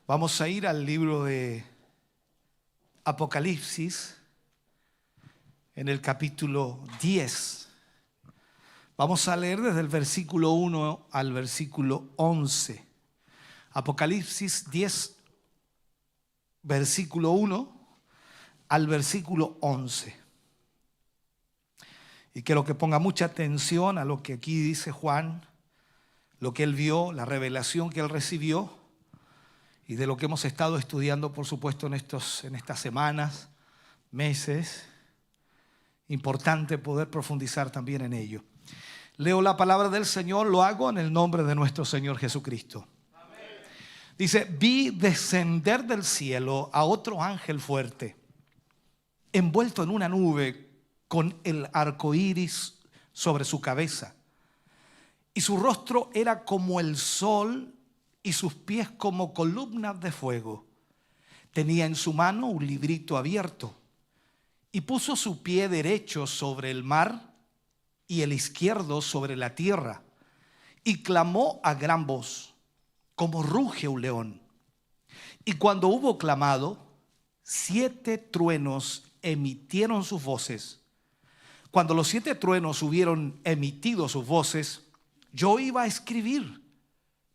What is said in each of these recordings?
Vamos a ir al libro de Apocalipsis, en el capítulo 10. Vamos a leer desde el versículo 1 al versículo 11. Apocalipsis 10, versículo 1 al versículo 11. Y quiero que ponga mucha atención a lo que aquí dice Juan, lo que él vio, la revelación que él recibió y de lo que hemos estado estudiando, por supuesto, en estas semanas, meses. Importante poder profundizar también en ello. Leo la palabra del Señor, lo hago en el nombre de nuestro Señor Jesucristo. Amén. Dice: vi descender del cielo a otro ángel fuerte, envuelto en una nube con el arco iris sobre su cabeza. Y su rostro era como el sol y sus pies como columnas de fuego. Tenía en su mano un librito abierto y puso su pie derecho sobre el mar y el izquierdo sobre la tierra, y clamó a gran voz, como ruge un león. Y cuando hubo clamado, 7 truenos emitieron sus voces. Cuando los 7 truenos hubieron emitido sus voces, yo iba a escribir,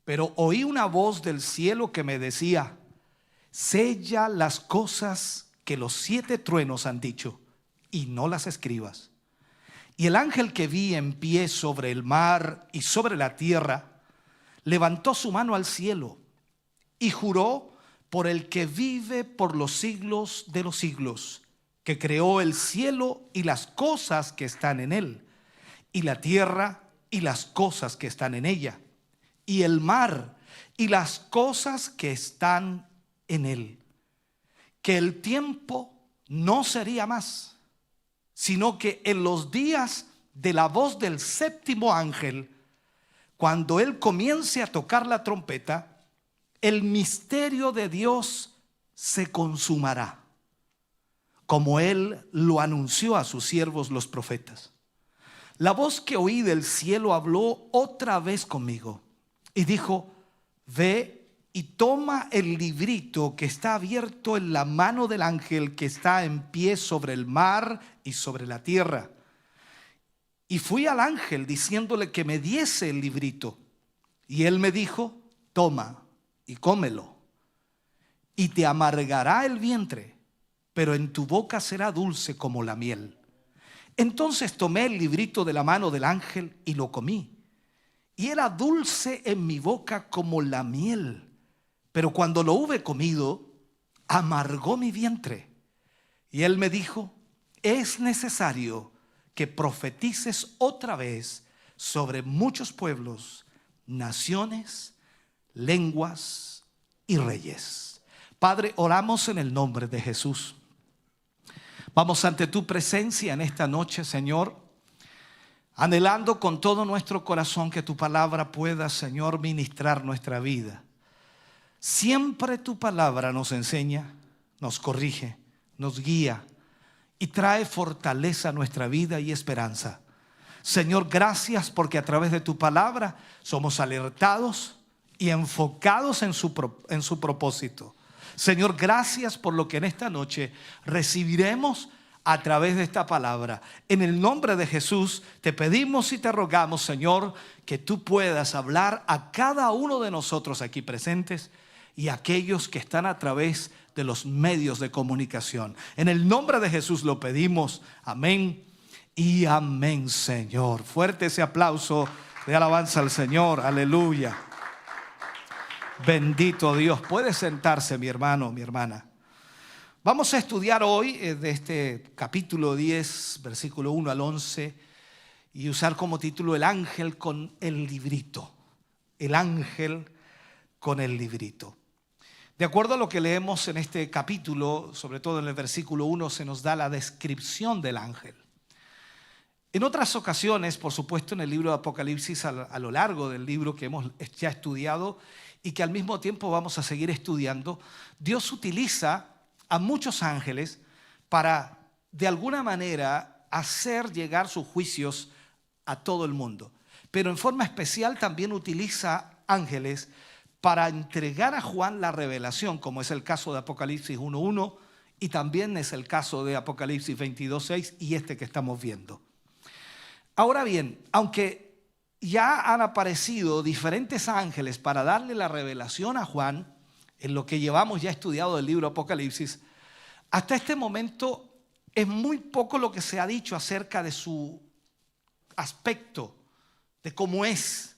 pero oí una voz del cielo que me decía: sella las cosas que los 7 truenos han dicho y no las escribas. Y el ángel que vi en pie sobre el mar y sobre la tierra levantó su mano al cielo y juró por el que vive por los siglos de los siglos, que creó el cielo y las cosas que están en él, y la tierra y las cosas que están en ella, y el mar y las cosas que están en él, que el tiempo no sería más, sino que en los días de la voz del 7º ángel, cuando él comience a tocar la trompeta, el misterio de Dios se consumará, como él lo anunció a sus siervos los profetas. La voz que oí del cielo habló otra vez conmigo y dijo: ve y toma el librito que está abierto en la mano del ángel que está en pie sobre el mar y sobre la tierra. Y fui al ángel diciéndole que me diese el librito, y él me dijo: toma y cómelo, y te amargará el vientre, pero en tu boca será dulce como la miel. Entonces tomé el librito de la mano del ángel y lo comí, y era dulce en mi boca como la miel. Pero cuando lo hube comido, amargó mi vientre. Y él me dijo: es necesario que profetices otra vez sobre muchos pueblos, naciones, lenguas y reyes. Padre, oramos en el nombre de Jesús. Vamos ante tu presencia en esta noche, Señor, anhelando con todo nuestro corazón que tu palabra pueda, Señor, ministrar nuestra vida. Siempre tu palabra nos enseña, nos corrige, nos guía y trae fortaleza a nuestra vida y esperanza. Señor, gracias porque a través de tu palabra somos alertados y enfocados en su propósito. Señor, gracias por lo que en esta noche recibiremos a través de esta palabra. En el nombre de Jesús te pedimos y te rogamos, Señor, que tú puedas hablar a cada uno de nosotros aquí presentes y a aquellos que están a través de los medios de comunicación. En el nombre de Jesús lo pedimos. Amén y amén, Señor. Fuerte ese aplauso de alabanza al Señor. Aleluya. Bendito Dios. Puede sentarse, mi hermano, mi hermana. Vamos a estudiar hoy de este capítulo 10, versículo 1 al 11, y usar como título el ángel con el librito. El ángel con el librito. De acuerdo a lo que leemos en este capítulo, sobre todo en el versículo 1, se nos da la descripción del ángel. En otras ocasiones, por supuesto, en el libro de Apocalipsis, a lo largo del libro que hemos ya estudiado y que al mismo tiempo vamos a seguir estudiando, Dios utiliza a muchos ángeles para, de alguna manera, hacer llegar sus juicios a todo el mundo. Pero en forma especial también utiliza ángeles para entregar a Juan la revelación, como es el caso de Apocalipsis 1:1 y también es el caso de Apocalipsis 22:6 y este que estamos viendo. Ahora bien, aunque ya han aparecido diferentes ángeles para darle la revelación a Juan, en lo que llevamos ya estudiado del libro Apocalipsis, hasta este momento es muy poco lo que se ha dicho acerca de su aspecto, de cómo es.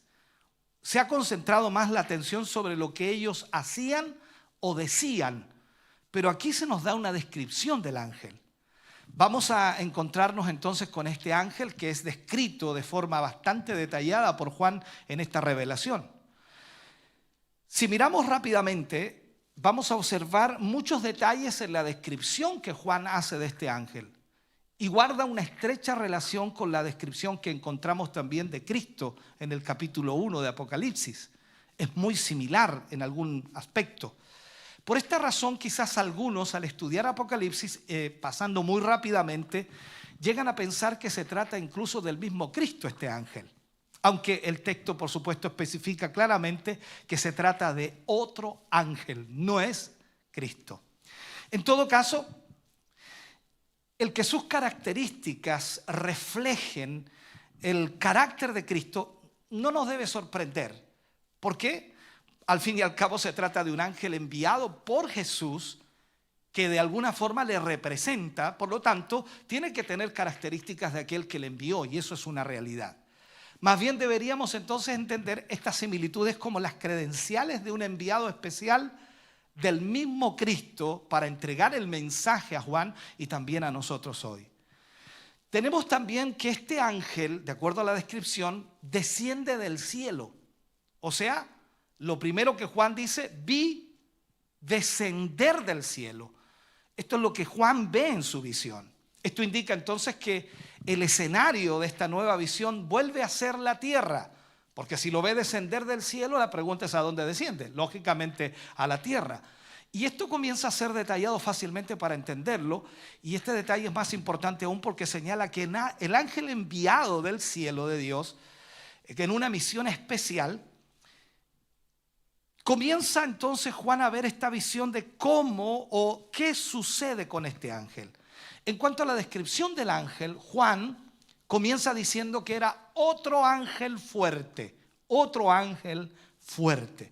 Se ha concentrado más la atención sobre lo que ellos hacían o decían, pero aquí se nos da una descripción del ángel. Vamos a encontrarnos entonces con este ángel que es descrito de forma bastante detallada por Juan en esta revelación. Si miramos rápidamente, vamos a observar muchos detalles en la descripción que Juan hace de este ángel y guarda una estrecha relación con la descripción que encontramos también de Cristo en el capítulo 1 de Apocalipsis. Es muy similar en algún aspecto. Por esta razón, quizás algunos al estudiar Apocalipsis, pasando muy rápidamente, llegan a pensar que se trata incluso del mismo Cristo este ángel. Aunque el texto, por supuesto, especifica claramente que se trata de otro ángel, no es Cristo. En todo caso, el que sus características reflejen el carácter de Cristo no nos debe sorprender. ¿Por qué? Al fin y al cabo se trata de un ángel enviado por Jesús que de alguna forma le representa, por lo tanto, tiene que tener características de aquel que le envió y eso es una realidad. Más bien deberíamos entonces entender estas similitudes como las credenciales de un enviado especial del mismo Cristo para entregar el mensaje a Juan y también a nosotros hoy. Tenemos también que este ángel, de acuerdo a la descripción, desciende del cielo. O sea, lo primero que Juan dice, vi descender del cielo. Esto es lo que Juan ve en su visión. Esto indica entonces que el escenario de esta nueva visión vuelve a ser la tierra, porque si lo ve descender del cielo, la pregunta es ¿a dónde desciende? Lógicamente a la tierra. Y esto comienza a ser detallado fácilmente para entenderlo, y este detalle es más importante aún porque señala que el ángel enviado del cielo de Dios, que en una misión especial, comienza entonces Juan a ver esta visión de cómo o qué sucede con este ángel. En cuanto a la descripción del ángel, Juan comienza diciendo que era otro ángel fuerte, otro ángel fuerte.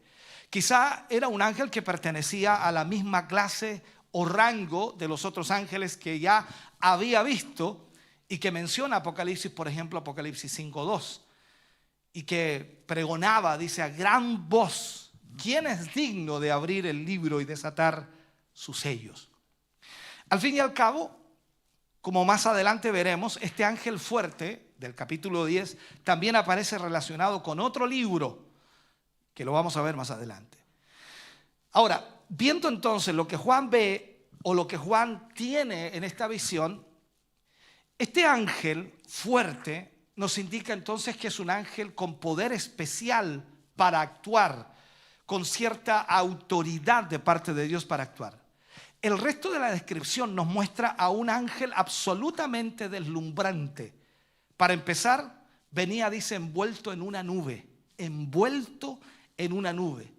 Quizá era un ángel que pertenecía a la misma clase o rango de los otros ángeles que ya había visto y que menciona Apocalipsis, por ejemplo, Apocalipsis 5:2, y que pregonaba, dice, a gran voz, ¿quién es digno de abrir el libro y desatar sus sellos? Al fin y al cabo, como más adelante veremos, este ángel fuerte del capítulo 10 también aparece relacionado con otro libro que lo vamos a ver más adelante. Ahora, viendo entonces lo que Juan ve o lo que Juan tiene en esta visión, este ángel fuerte nos indica entonces que es un ángel con poder especial para actuar, con cierta autoridad de parte de Dios para actuar. El resto de la descripción nos muestra a un ángel absolutamente deslumbrante. Para empezar, venía, dice, envuelto en una nube, envuelto en una nube.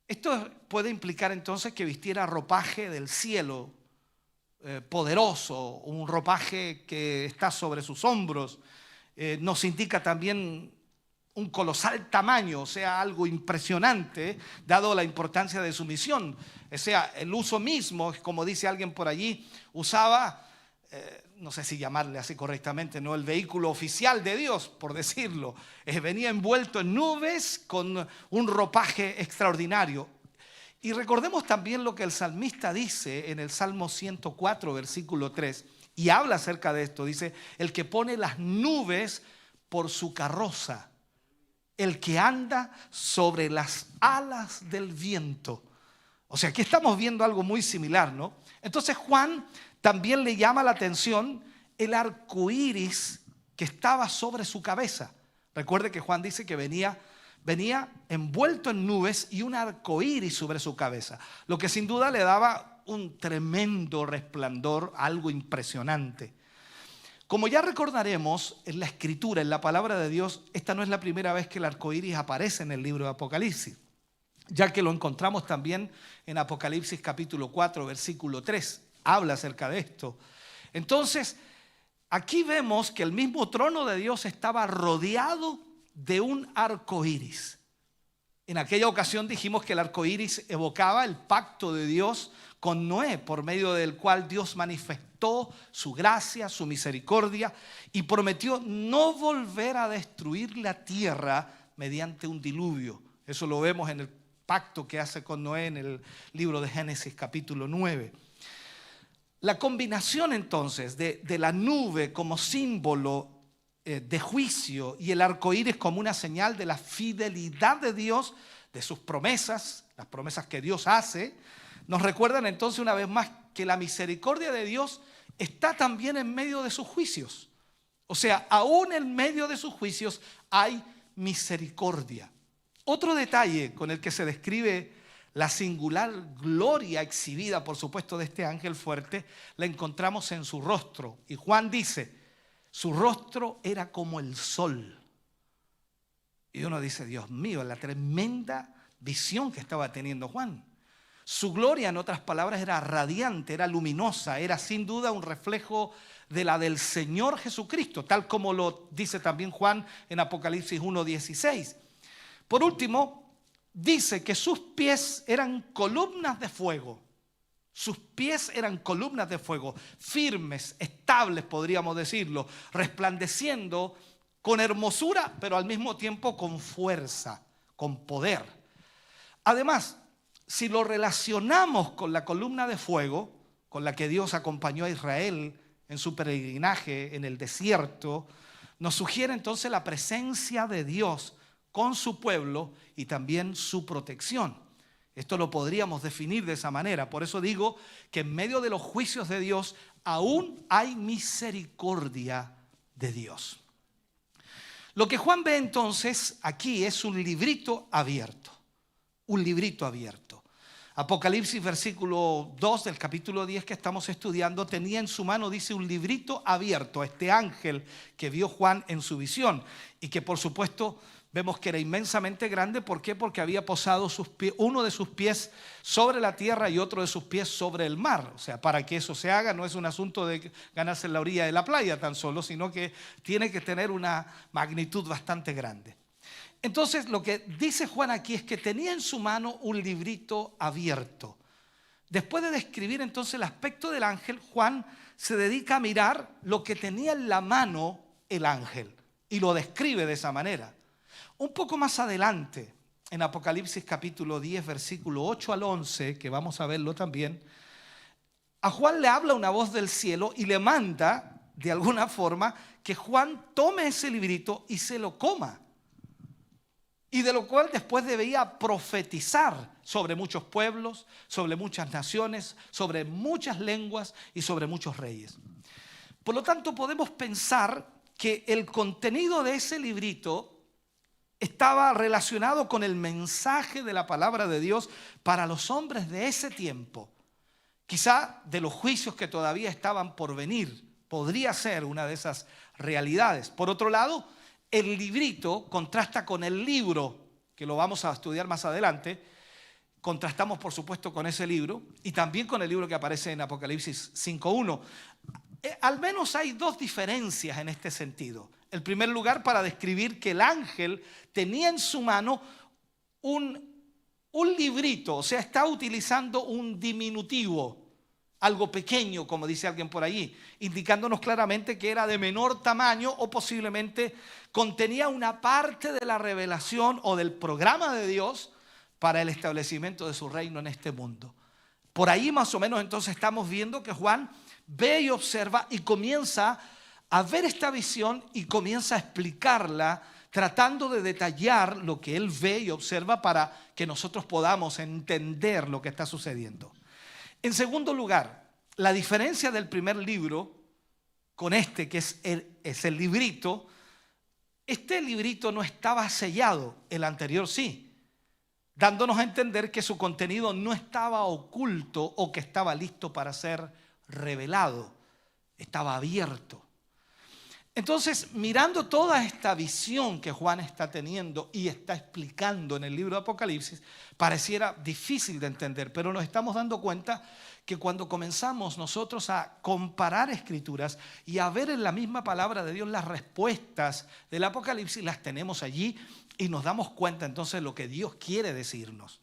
Esto puede implicar entonces que vistiera ropaje del cielo, poderoso, un ropaje que está sobre sus hombros. Nos indica también un colosal tamaño, o sea, algo impresionante, dado la importancia de su misión. O sea, el uso mismo, como dice alguien por allí, usaba, no sé si llamarle así correctamente, no, el vehículo oficial de Dios, por decirlo. Venía envuelto en nubes con un ropaje extraordinario. Y recordemos también lo que el salmista dice en el Salmo 104, versículo 3, y habla acerca de esto. Dice, el que pone las nubes por su carroza, el que anda sobre las alas del viento. O sea, aquí estamos viendo algo muy similar, ¿no? Entonces Juan también le llama la atención el arco iris que estaba sobre su cabeza. Recuerde que Juan dice que venía envuelto en nubes y un arco iris sobre su cabeza, lo que sin duda le daba un tremendo resplandor, algo impresionante. Como ya recordaremos en la Escritura, en la palabra de Dios, esta no es la primera vez que el arco iris aparece en el libro de Apocalipsis. ya que lo encontramos también en Apocalipsis capítulo 4, versículo 3. Habla acerca de esto. Entonces, aquí vemos que el mismo trono de Dios estaba rodeado de un arco iris. En aquella ocasión dijimos que el arco iris evocaba el pacto de Dios con Noé, por medio del cual Dios manifestó su gracia, su misericordia y prometió no volver a destruir la tierra mediante un diluvio. Eso lo vemos en el pacto que hace con Noé en el libro de Génesis capítulo 9. La combinación entonces de la nube como símbolo de juicio y el arco iris como una señal de la fidelidad de Dios, de sus promesas, las promesas que Dios hace, nos recuerdan entonces una vez más que la misericordia de Dios está también en medio de sus juicios. O sea, aún en medio de sus juicios hay misericordia. Otro detalle con el que se describe la singular gloria exhibida, por supuesto, de este ángel fuerte, la encontramos en su rostro. Y Juan dice, su rostro era como el sol. Y uno dice, Dios mío, la tremenda visión que estaba teniendo Juan. Su gloria, en otras palabras, era radiante, era luminosa, era sin duda un reflejo de la del Señor Jesucristo, tal como lo dice también Juan en Apocalipsis 1:16. Por último, dice que sus pies eran columnas de fuego. Sus pies eran columnas de fuego, firmes, estables, podríamos decirlo, resplandeciendo con hermosura, pero al mismo tiempo con fuerza, con poder. Además, si lo relacionamos con la columna de fuego, con la que Dios acompañó a Israel en su peregrinaje en el desierto, nos sugiere entonces la presencia de Dios con su pueblo y también su protección. Esto lo podríamos definir de esa manera. Por eso digo que en medio de los juicios de Dios aún hay misericordia de Dios. Lo que Juan ve entonces aquí es un librito abierto. Un librito abierto. Apocalipsis versículo 2 del capítulo 10 que estamos estudiando tenía en su mano, dice, un librito abierto. Este ángel que vio Juan en su visión y que por supuesto vemos que era inmensamente grande. ¿Por qué? Porque había posado uno de sus pies sobre la tierra y otro de sus pies sobre el mar. O sea, para que eso se haga no es un asunto de ganarse en la orilla de la playa tan solo, sino que tiene que tener una magnitud bastante grande. Entonces lo que dice Juan aquí es que tenía en su mano un librito abierto. Después de describir entonces el aspecto del ángel, Juan se dedica a mirar lo que tenía en la mano el ángel y lo describe de esa manera. Un poco más adelante, en Apocalipsis capítulo 10, versículo 8 al 11, que vamos a verlo también, a Juan le habla una voz del cielo y le manda, de alguna forma, que Juan tome ese librito y se lo coma. Y de lo cual después debía profetizar sobre muchos pueblos, sobre muchas naciones, sobre muchas lenguas y sobre muchos reyes. Por lo tanto, podemos pensar que el contenido de ese librito estaba relacionado con el mensaje de la palabra de Dios para los hombres de ese tiempo. Quizá de los juicios que todavía estaban por venir, podría ser una de esas realidades. Por otro lado, el librito contrasta con el libro, que lo vamos a estudiar más adelante. Contrastamos, por supuesto, con ese libro y también con el libro que aparece en Apocalipsis 5:1. Al menos hay dos diferencias en este sentido. En primer lugar, para describir que el ángel tenía en su mano un librito, o sea, está utilizando un diminutivo, algo pequeño, como dice alguien por allí, indicándonos claramente que era de menor tamaño o posiblemente contenía una parte de la revelación o del programa de Dios para el establecimiento de su reino en este mundo. Por ahí más o menos entonces estamos viendo que Juan ve y observa y comienza a ver esta visión y comienza a explicarla, tratando de detallar lo que él ve y observa para que nosotros podamos entender lo que está sucediendo. En segundo lugar, la diferencia del primer libro con este, que es el librito, este librito no estaba sellado, el anterior sí, dándonos a entender que su contenido no estaba oculto o que estaba listo para ser revelado, estaba abierto. Entonces, mirando toda esta visión que Juan está teniendo y está explicando en el libro de Apocalipsis, pareciera difícil de entender, pero nos estamos dando cuenta que cuando comenzamos nosotros a comparar escrituras y a ver en la misma palabra de Dios las respuestas del Apocalipsis, las tenemos allí y nos damos cuenta entonces de lo que Dios quiere decirnos.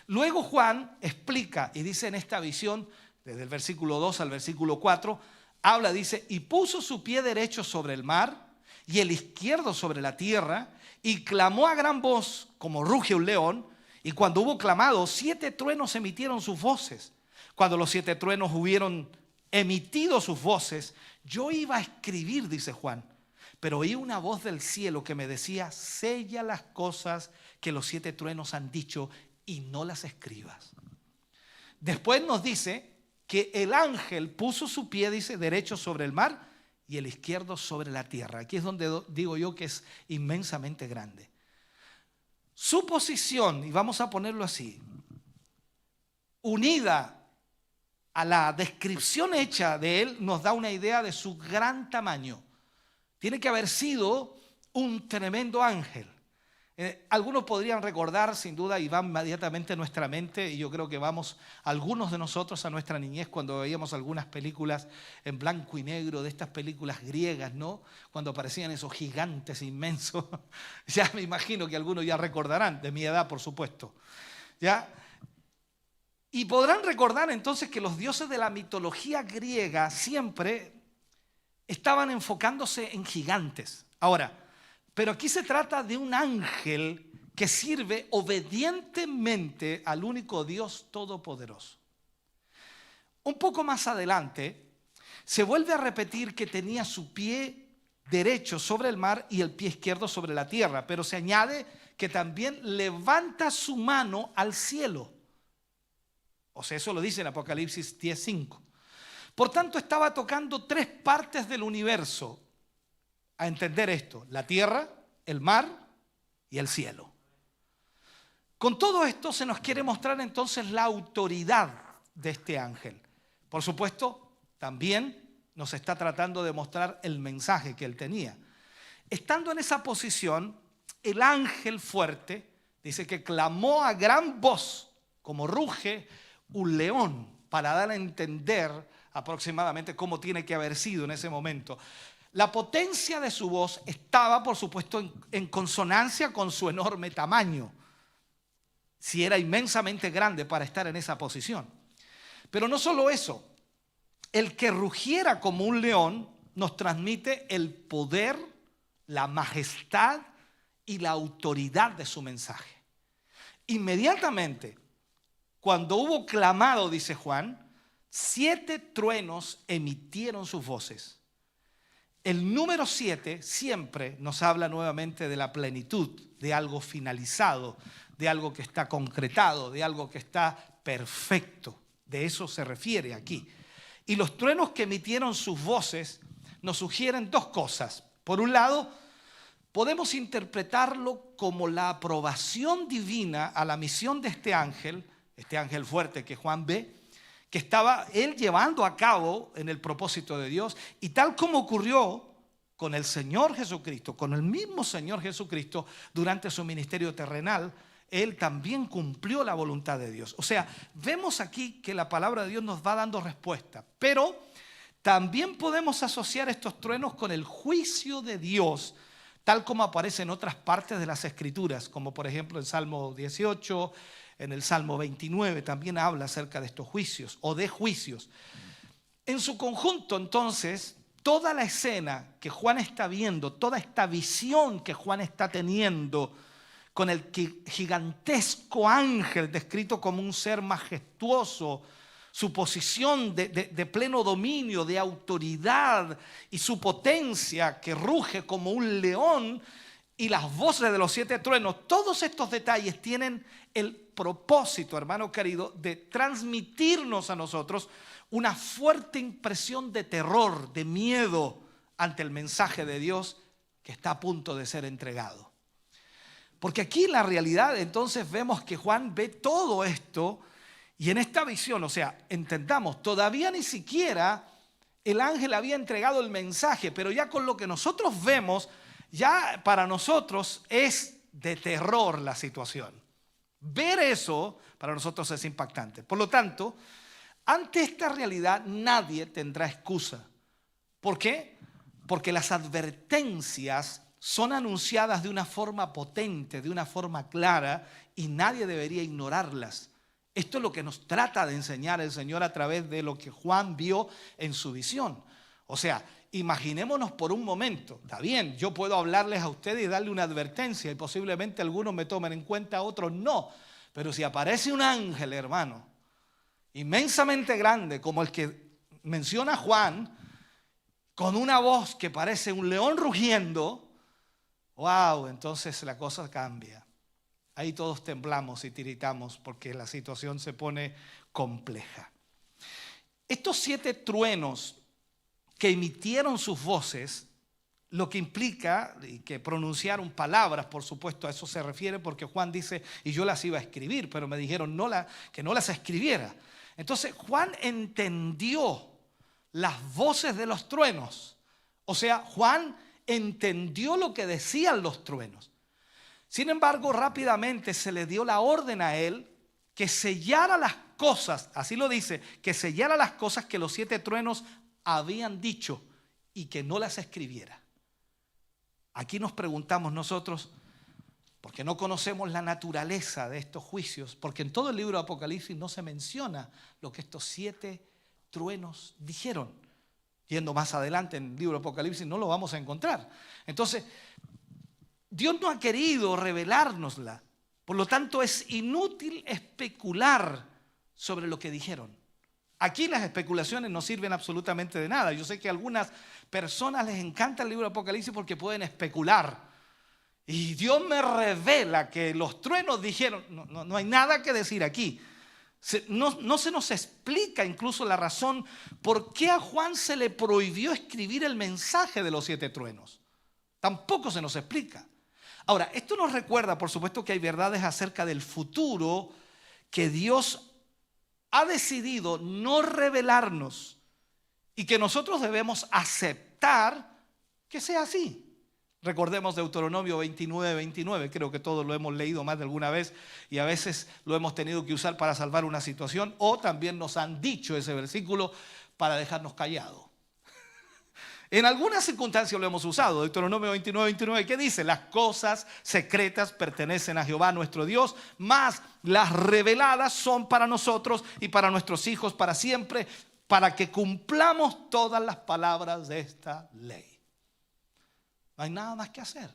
Luego Juan explica y dice en esta visión, desde el versículo 2 al versículo 4, habla, dice, y puso su pie derecho sobre el mar y el izquierdo sobre la tierra, y clamó a gran voz como ruge un león, y cuando hubo clamado, 7 truenos emitieron sus voces. Cuando los 7 truenos hubieron emitido sus voces, yo iba a escribir, dice Juan, pero oí una voz del cielo que me decía, sella las cosas que los 7 truenos han dicho y no las escribas. Después nos dice que el ángel puso su pie, dice, derecho sobre el mar y el izquierdo sobre la tierra. Aquí es donde digo yo que es inmensamente grande. Su posición, y vamos a ponerlo así, unida a la descripción hecha de él, nos da una idea de su gran tamaño. Tiene que haber sido un tremendo ángel. Algunos podrían recordar, sin duda, y va inmediatamente a nuestra mente, y yo creo que vamos algunos de nosotros a nuestra niñez cuando veíamos algunas películas en blanco y negro, de estas películas griegas, ¿no? Cuando aparecían esos gigantes inmensos. Ya me imagino que algunos ya recordarán, de mi edad, por supuesto. ¿Ya? Y podrán recordar entonces que los dioses de la mitología griega siempre estaban enfocándose en gigantes. Ahora, pero aquí se trata de un ángel que sirve obedientemente al único Dios todopoderoso. Un poco más adelante se vuelve a repetir que tenía su pie derecho sobre el mar y el pie izquierdo sobre la tierra, pero se añade que también levanta su mano al cielo. O sea, eso lo dice en Apocalipsis 10:5. Por tanto, estaba tocando 3 partes del universo. A entender esto, la tierra, el mar y el cielo. Con todo esto se nos quiere mostrar entonces la autoridad de este ángel. Por supuesto, también nos está tratando de mostrar el mensaje que él tenía. Estando en esa posición, el ángel fuerte dice que clamó a gran voz, como ruge un león, para dar a entender aproximadamente cómo tiene que haber sido en ese momento. La potencia de su voz estaba, por supuesto, en consonancia con su enorme tamaño. Si era inmensamente grande para estar en esa posición. Pero no solo eso, el que rugiera como un león nos transmite el poder, la majestad y la autoridad de su mensaje. Inmediatamente, cuando hubo clamado, dice Juan, 7 truenos emitieron sus voces. El número 7 siempre nos habla nuevamente de la plenitud, de algo finalizado, de algo que está concretado, de algo que está perfecto. De eso se refiere aquí. Y los truenos que emitieron sus voces nos sugieren 2 cosas. Por un lado, podemos interpretarlo como la aprobación divina a la misión de este ángel fuerte que Juan ve, que estaba él llevando a cabo en el propósito de Dios, y tal como ocurrió con el Señor Jesucristo, con el mismo Señor Jesucristo durante su ministerio terrenal, él también cumplió la voluntad de Dios. O sea, vemos aquí que la palabra de Dios nos va dando respuesta, pero también podemos asociar estos truenos con el juicio de Dios, tal como aparece en otras partes de las Escrituras, como por ejemplo en Salmo 18, en el Salmo 29 también habla acerca de estos juicios o de juicios. En su conjunto, entonces, toda la escena que Juan está viendo, toda esta visión que Juan está teniendo con el gigantesco ángel descrito como un ser majestuoso, su posición de pleno dominio, de autoridad y su potencia que ruge como un león y las voces de los 7 truenos, todos estos detalles tienen el propósito, hermano querido, de transmitirnos a nosotros una fuerte impresión de terror, de miedo ante el mensaje de Dios que está a punto de ser entregado. Porque aquí en la realidad entonces vemos que Juan ve todo esto y en esta visión, o sea, entendamos, todavía ni siquiera el ángel había entregado el mensaje, pero ya con lo que nosotros vemos, ya para nosotros es de terror la situación. Ver eso para nosotros es impactante. Por lo tanto, ante esta realidad nadie tendrá excusa. ¿Por qué? Porque las advertencias son anunciadas de una forma potente, de una forma clara, y nadie debería ignorarlas. Esto es lo que nos trata de enseñar el Señor a través de lo que Juan vio en su visión. O sea, imaginémonos por un momento, está bien, yo puedo hablarles a ustedes y darle una advertencia y posiblemente algunos me tomen en cuenta, otros no. Pero si aparece un ángel, hermano, inmensamente grande, como el que menciona Juan, con una voz que parece un león rugiendo, wow, entonces la cosa cambia. Ahí todos temblamos y tiritamos porque la situación se pone compleja. Estos 7 truenos que emitieron sus voces, lo que implica que pronunciaron palabras, por supuesto, a eso se refiere, porque Juan dice, y yo las iba a escribir, pero me dijeron que no las escribiera. Entonces Juan entendió las voces de los truenos. O sea, Juan entendió lo que decían los truenos. Sin embargo, rápidamente se le dio la orden a él que sellara las cosas, así lo dice, que sellara las cosas que los 7 truenos habían dicho y que no las escribiera. Aquí nos preguntamos nosotros, porque no conocemos la naturaleza de estos juicios, porque en todo el libro de Apocalipsis no se menciona lo que estos 7 truenos dijeron. Yendo más adelante en el libro de Apocalipsis no lo vamos a encontrar. Entonces, Dios no ha querido revelárnosla. Por lo tanto, es inútil especular sobre lo que dijeron. Aquí las especulaciones no sirven absolutamente de nada. Yo sé que a algunas personas les encanta el libro de Apocalipsis porque pueden especular. Y Dios me revela que los truenos dijeron, no hay nada que decir aquí. No se nos explica incluso la razón por qué a Juan se le prohibió escribir el mensaje de los 7 truenos. Tampoco se nos explica. Ahora, esto nos recuerda, por supuesto, que hay verdades acerca del futuro que Dios ha decidido no revelarnos y que nosotros debemos aceptar que sea así. Recordemos Deuteronomio 29, creo que todos lo hemos leído más de alguna vez y a veces lo hemos tenido que usar para salvar una situación o también nos han dicho ese versículo para dejarnos callados. En algunas circunstancias lo hemos usado. Deuteronomio 29, ¿qué dice? Las cosas secretas pertenecen a Jehová nuestro Dios, mas las reveladas son para nosotros y para nuestros hijos para siempre, para que cumplamos todas las palabras de esta ley. No hay nada más que hacer.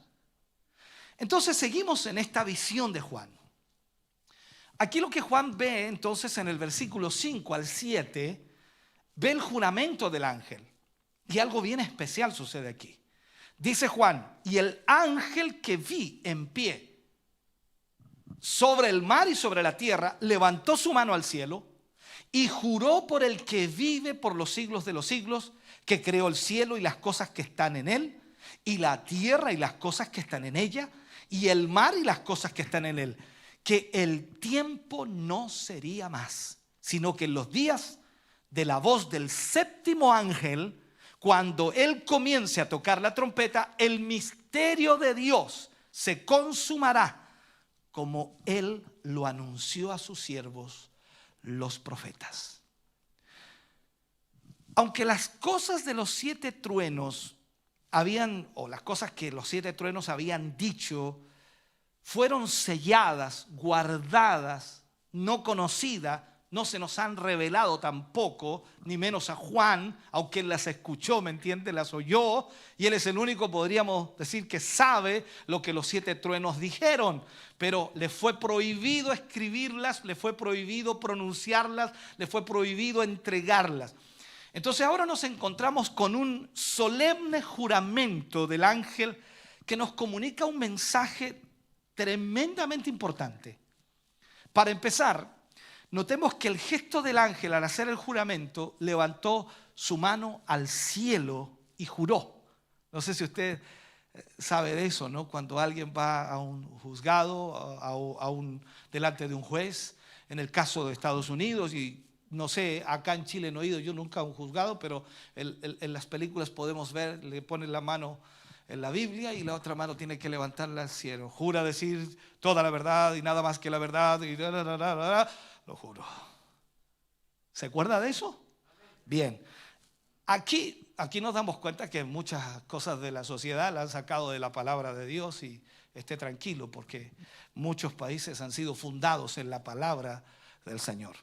Entonces seguimos en esta visión de Juan. Aquí lo que Juan ve entonces en el versículo 5 al 7, ve el juramento del ángel. Y algo bien especial sucede aquí. Dice Juan, y el ángel que vi en pie sobre el mar y sobre la tierra, levantó su mano al cielo y juró por el que vive por los siglos de los siglos, que creó el cielo y las cosas que están en él, y la tierra y las cosas que están en ella, y el mar y las cosas que están en él, que el tiempo no sería más, sino que en los días de la voz del 7º ángel, cuando él comience a tocar la trompeta, el misterio de Dios se consumará como él lo anunció a sus siervos, los profetas. Aunque las cosas de los 7 truenos o las cosas que los 7 truenos habían dicho, fueron selladas, guardadas, no conocidas, no se nos han revelado tampoco, ni menos a Juan, aunque él las escuchó, ¿me entiende? Las oyó, y él es el único, podríamos decir, que sabe lo que los 7 truenos dijeron, pero le fue prohibido escribirlas, le fue prohibido pronunciarlas, le fue prohibido entregarlas. Entonces ahora nos encontramos con un solemne juramento del ángel que nos comunica un mensaje tremendamente importante. Para empezar, notemos que el gesto del ángel al hacer el juramento levantó su mano al cielo y juró. No sé si usted sabe de eso, ¿no? Cuando alguien va a un juzgado, delante de un juez, en el caso de Estados Unidos, y no sé, acá en Chile no he ido, yo nunca a un juzgado, pero en las películas podemos ver, le ponen la mano en la Biblia y la otra mano tiene que levantarla al cielo. Jura decir toda la verdad y nada más que la verdad y lo juro. ¿Se acuerda de eso? Bien. Aquí nos damos cuenta que muchas cosas de la sociedad la han sacado de la palabra de Dios, y esté tranquilo porque muchos países han sido fundados en la palabra del Señor.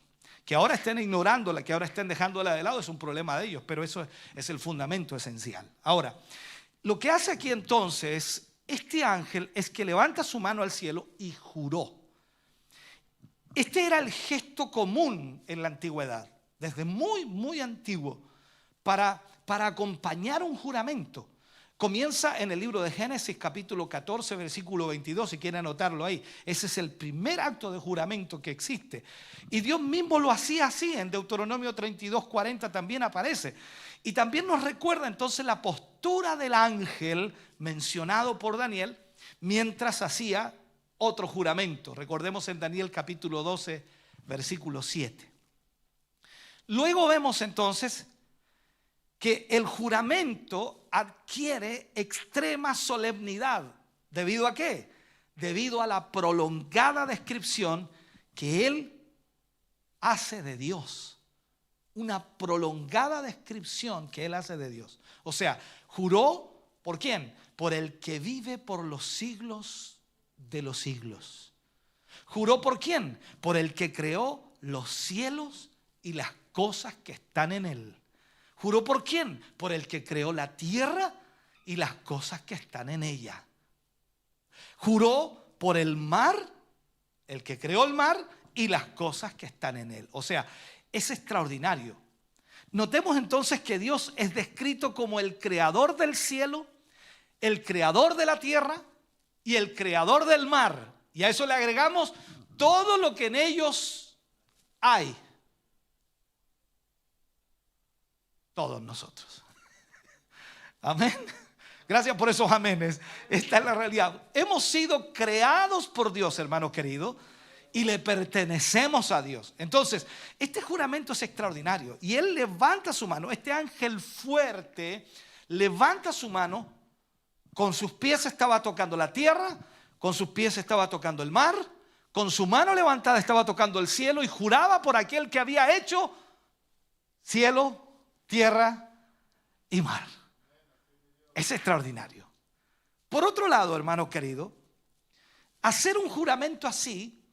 Que ahora estén ignorándola, que ahora estén dejándola de lado es un problema de ellos, pero eso es el fundamento esencial. Ahora, lo que hace aquí entonces este ángel es que levanta su mano al cielo y juró. Este era el gesto común en la antigüedad, desde muy, muy antiguo, para acompañar un juramento. Comienza en el libro de Génesis capítulo 14 versículo 22, si quieren anotarlo ahí. Ese es el primer acto de juramento que existe. Y Dios mismo lo hacía así, en Deuteronomio 32:40 también aparece. Y también nos recuerda entonces la postura del ángel mencionado por Daniel mientras hacía otro juramento. Recordemos en Daniel capítulo 12 versículo 7. Luego vemos entonces que el juramento adquiere extrema solemnidad. ¿Debido a qué? Debido a la prolongada descripción que él hace de Dios. Una prolongada descripción que él hace de Dios. O sea, juró, ¿por quién? Por el que vive por los siglos de los siglos. ¿Juró por quién? Por el que creó los cielos y las cosas que están en él. ¿Juró por quién? Por el que creó la tierra y las cosas que están en ella. Juró por el mar, el que creó el mar y las cosas que están en él. O sea, es extraordinario. Notemos entonces que Dios es descrito como el creador del cielo, el creador de la tierra y el creador del mar. Y a eso le agregamos todo lo que en ellos hay. Todos nosotros. Amén. Gracias por esos amenes. Esta es la realidad. Hemos sido creados por Dios, hermano querido, y le pertenecemos a Dios. Entonces, este juramento es extraordinario. Y él levanta su mano. Este ángel fuerte levanta su mano. Con sus pies estaba tocando la tierra, con sus pies estaba tocando el mar, con su mano levantada estaba tocando el cielo y juraba por aquel que había hecho cielo, tierra y mar. Es extraordinario. Por otro lado, hermano querido, hacer un juramento así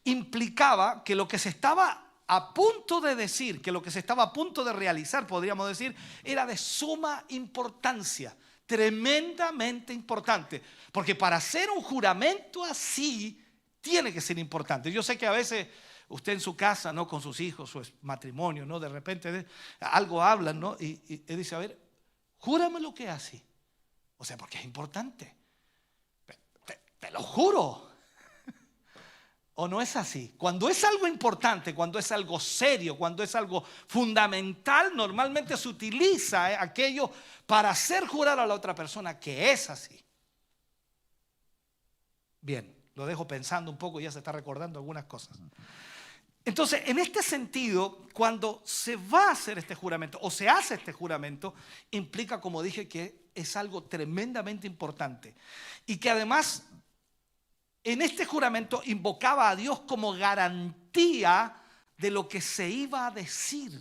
implicaba que lo que se estaba a punto de decir, que lo que se estaba a punto de realizar, podríamos decir, era de suma importancia, tremendamente importante. Porque para hacer un juramento así, tiene que ser importante. Yo sé que a veces usted en su casa, ¿no? Con sus hijos, su matrimonio, ¿no? De repente algo hablan, ¿no? Y dice, a ver, júrame lo que es así. O sea, porque es importante. Te lo juro. ¿O no es así? Cuando es algo importante, cuando es algo serio, cuando es algo fundamental, normalmente se utiliza aquello para hacer jurar a la otra persona que es así. Bien, lo dejo pensando un poco, ya se está recordando algunas cosas. Entonces, en este sentido, cuando se va a hacer este juramento o se hace este juramento, implica, como dije, que es algo tremendamente importante y que además en este juramento invocaba a Dios como garantía de lo que se iba a decir.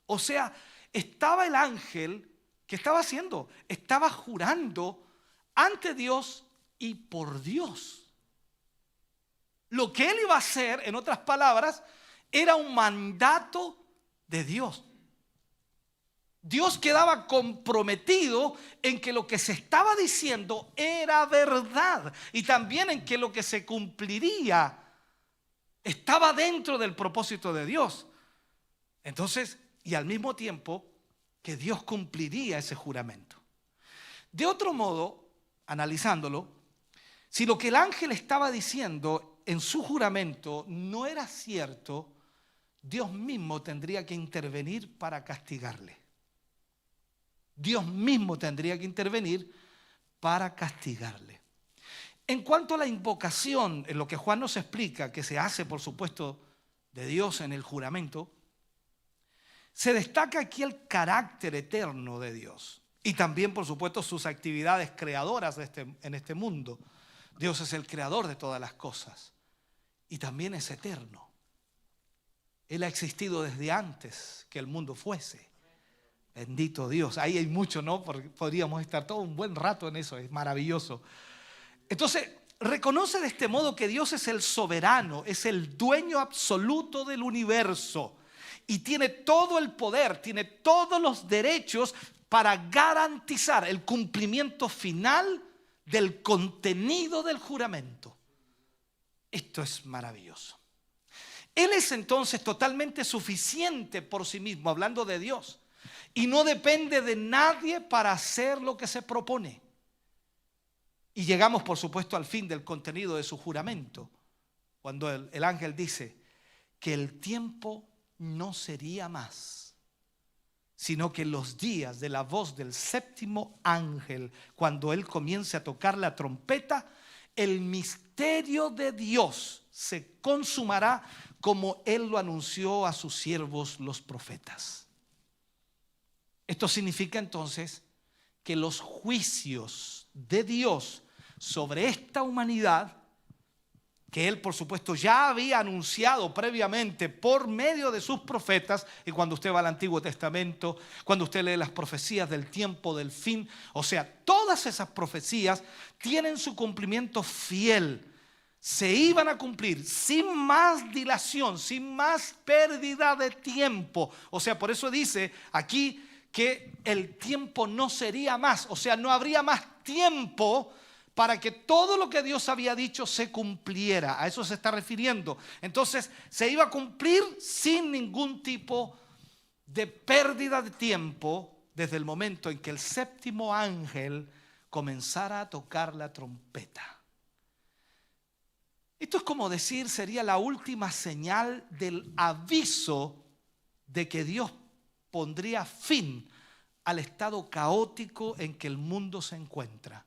O sea, estaba el ángel, ¿qué estaba haciendo? Estaba jurando ante Dios y por Dios. Lo que él iba a hacer, en otras palabras, era un mandato de Dios. Dios quedaba comprometido en que lo que se estaba diciendo era verdad y también en que lo que se cumpliría estaba dentro del propósito de Dios. Entonces, y al mismo tiempo que Dios cumpliría ese juramento. De otro modo, analizándolo, si lo que el ángel estaba diciendo en su juramento no era cierto, Dios mismo tendría que intervenir para castigarle. Dios mismo tendría que intervenir para castigarle. En cuanto a la invocación, en lo que Juan nos explica, que se hace, por supuesto, de Dios en el juramento, se destaca aquí el carácter eterno de Dios y también, por supuesto, sus actividades creadoras en este mundo. Dios es el creador de todas las cosas y también es eterno. Él ha existido desde antes que el mundo fuese. Bendito Dios. Ahí hay mucho, ¿no? Porque podríamos estar todo un buen rato en eso. Es maravilloso. Entonces, reconoce de este modo que Dios es el soberano, es el dueño absoluto del universo y tiene todo el poder, tiene todos los derechos para garantizar el cumplimiento final del contenido del juramento. Esto es maravilloso. Él es entonces totalmente suficiente por sí mismo, hablando de Dios, y no depende de nadie para hacer lo que se propone. Y llegamos, por supuesto, al fin del contenido de su juramento, cuando el ángel dice que el tiempo no sería más, sino que los días de la voz del séptimo ángel, cuando él comience a tocar la trompeta, el misterio de Dios se consumará como él lo anunció a sus siervos los profetas. Esto significa entonces que los juicios de Dios sobre esta humanidad, que él por supuesto ya había anunciado previamente por medio de sus profetas, y cuando usted va al Antiguo Testamento, cuando usted lee las profecías del tiempo del fin, o sea, todas esas profecías tienen su cumplimiento fiel, se iban a cumplir sin más dilación, sin más pérdida de tiempo. O sea, por eso dice aquí que el tiempo no sería más, o sea, no habría más tiempo para que todo lo que Dios había dicho se cumpliera. A eso se está refiriendo. Entonces se iba a cumplir sin ningún tipo de pérdida de tiempo desde el momento en que el séptimo ángel comenzara a tocar la trompeta. Esto es como decir, sería la última señal del aviso de que Dios pondría fin al estado caótico en que el mundo se encuentra.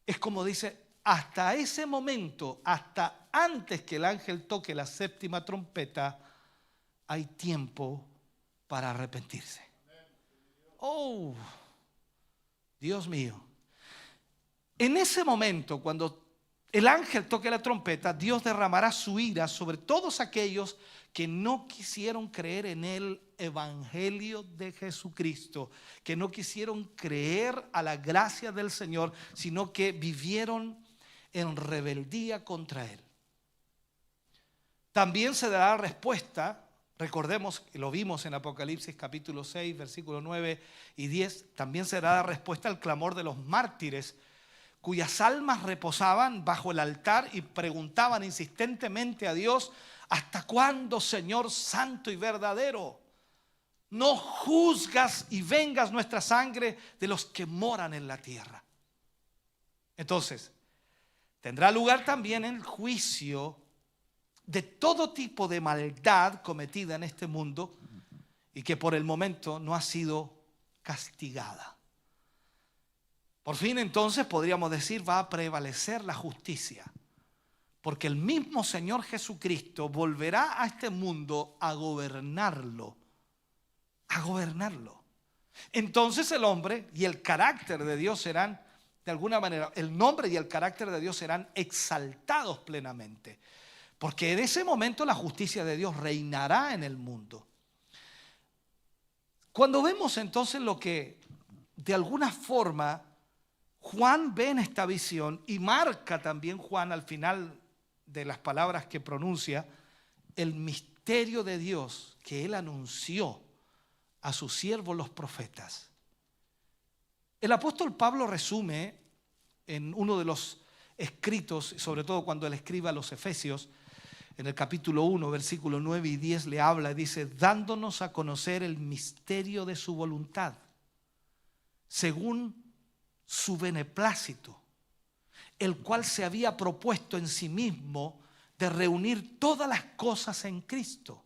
Es como dice, hasta ese momento, hasta antes que el ángel toque la séptima trompeta, hay tiempo para arrepentirse. Oh, Dios mío. En ese momento, cuando el ángel toque la trompeta, Dios derramará su ira sobre todos aquellos que no quisieron creer en el evangelio de Jesucristo, que no quisieron creer a la gracia del Señor, sino que vivieron en rebeldía contra Él. También se dará respuesta, recordemos, lo vimos en Apocalipsis capítulo 6, versículos 9 y 10, también se dará respuesta al clamor de los mártires, cuyas almas reposaban bajo el altar y preguntaban insistentemente a Dios: ¿hasta cuándo, Señor santo y verdadero, no juzgas y vengas nuestra sangre de los que moran en la tierra? Entonces, tendrá lugar también el juicio de todo tipo de maldad cometida en este mundo y que por el momento no ha sido castigada. Por fin, entonces, podríamos decir, va a prevalecer la justicia, porque el mismo Señor Jesucristo volverá a este mundo a gobernarlo. A gobernarlo. Entonces el hombre y el carácter de Dios serán, de alguna manera, el nombre y el carácter de Dios serán exaltados plenamente, porque en ese momento la justicia de Dios reinará en el mundo. Cuando vemos entonces lo que de alguna forma Juan ve en esta visión, y marca también Juan al final de las palabras que pronuncia, el misterio de Dios que él anunció a sus siervos los profetas. El apóstol Pablo resume en uno de los escritos, sobre todo cuando él escribe a los Efesios, en el capítulo 1, versículos 9 y 10 le habla y dice: dándonos a conocer el misterio de su voluntad, según su beneplácito, el cual se había propuesto en sí mismo de reunir todas las cosas en Cristo,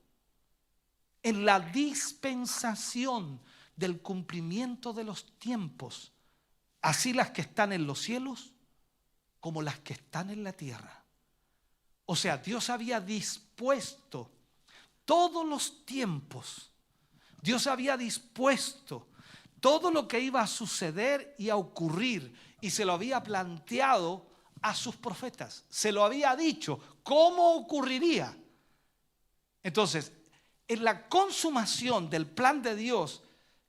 en la dispensación del cumplimiento de los tiempos, así las que están en los cielos como las que están en la tierra. O sea, Dios había dispuesto todos los tiempos. Dios había dispuesto todo lo que iba a suceder y a ocurrir, y se lo había planteado a sus profetas. Se lo había dicho cómo ocurriría. Entonces, en la consumación del plan de Dios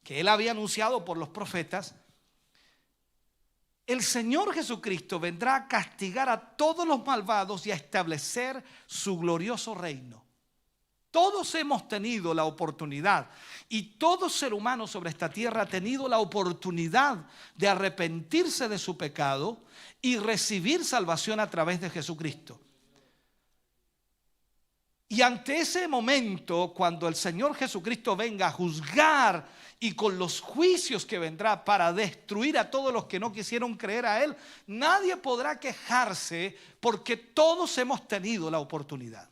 que Él había anunciado por los profetas, el Señor Jesucristo vendrá a castigar a todos los malvados y a establecer su glorioso reino. Todos hemos tenido la oportunidad, y todo ser humano sobre esta tierra ha tenido la oportunidad de arrepentirse de su pecado y recibir salvación a través de Jesucristo. Y ante ese momento, cuando el Señor Jesucristo venga a juzgar, y con los juicios que vendrá para destruir a todos los que no quisieron creer a Él, nadie podrá quejarse, porque todos hemos tenido la oportunidad.